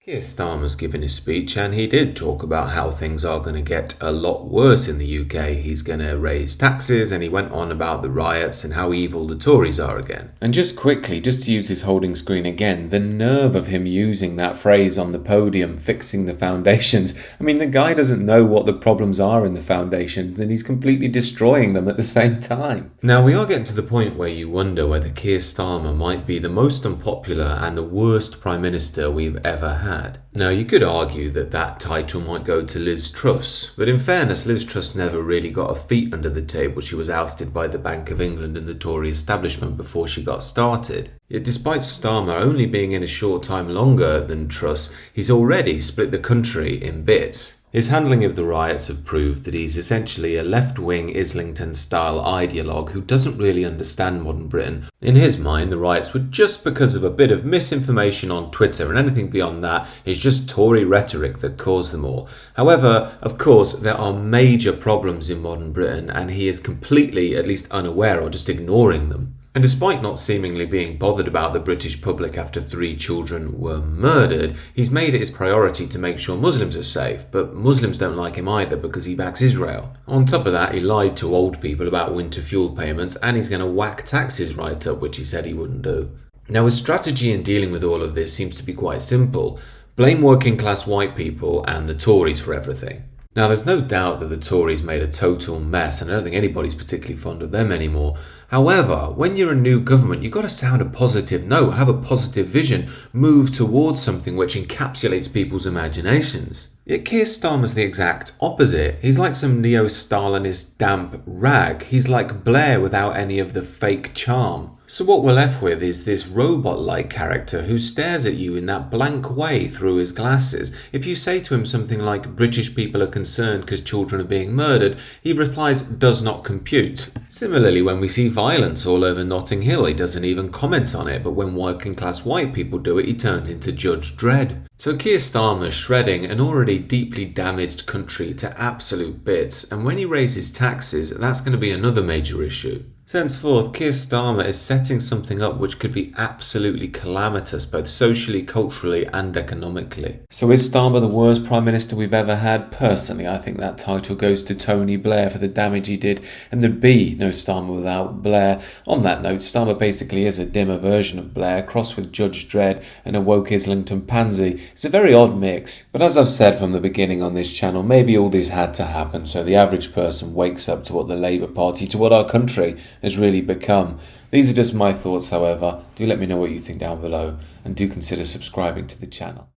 Keir Starmer's given his speech and he did talk about how things are going to get a lot worse in the UK. He's going to raise taxes and he went on about the riots and how evil the Tories are again. And just quickly, just to use his holding screen again, the nerve of him using that phrase on the podium, fixing the foundations. I mean, the guy doesn't know what the problems are in the foundations and he's completely destroying them at the same time. Now, we are getting to the point where you wonder whether Keir Starmer might be the most unpopular and the worst Prime Minister we've ever had. Now, you could argue that that title might go to Liz Truss, but in fairness, Liz Truss never really got her feet under the table. She was ousted by the Bank of England and the Tory establishment before she got started. Yet despite Starmer only being in a short time longer than Truss, he's already split the country in bits. His handling of the riots have proved that he's essentially a left-wing Islington-style ideologue who doesn't really understand modern Britain. In his mind, the riots were just because of a bit of misinformation on Twitter, and anything beyond that is just Tory rhetoric that caused them all. However, of course, there are major problems in modern Britain, and he is completely, at least unaware or just ignoring them. And despite not seemingly being bothered about the British public after 3 children were murdered, he's made it his priority to make sure Muslims are safe, but Muslims don't like him either because he backs Israel. On top of that, he lied to old people about winter fuel payments and he's going to whack taxes right up, which he said he wouldn't do. Now, his strategy in dealing with all of this seems to be quite simple. Blame working class white people and the Tories for everything. Now, there's no doubt that the Tories made a total mess, and I don't think anybody's particularly fond of them anymore. However, when you're a new government, you've got to sound a positive note, have a positive vision, move towards something which encapsulates people's imaginations. Yet Keir Starmer's the exact opposite. He's like some neo-Stalinist damp rag. He's like Blair without any of the fake charm. So what we're left with is this robot-like character who stares at you in that blank way through his glasses. If you say to him something like, British people are concerned because children are being murdered, he replies, does not compute. Similarly, when we see violence all over Notting Hill, he doesn't even comment on it, but when working class white people do it, he turns into Judge Dredd. So Keir Starmer's shredding an already deeply damaged country to absolute bits, and when he raises taxes, that's going to be another major issue. Thenceforth, Keir Starmer is setting something up which could be absolutely calamitous, both socially, culturally and economically. So is Starmer the worst Prime Minister we've ever had? Personally, I think that title goes to Tony Blair for the damage he did, and there'd be no Starmer without Blair. On that note, Starmer basically is a dimmer version of Blair, crossed with Judge Dredd and a woke Islington pansy. It's a very odd mix. But as I've said from the beginning on this channel, maybe all this had to happen so the average person wakes up to what the Labour Party, to what our country has really become. These are just my thoughts, however. Do let me know what you think down below and do consider subscribing to the channel.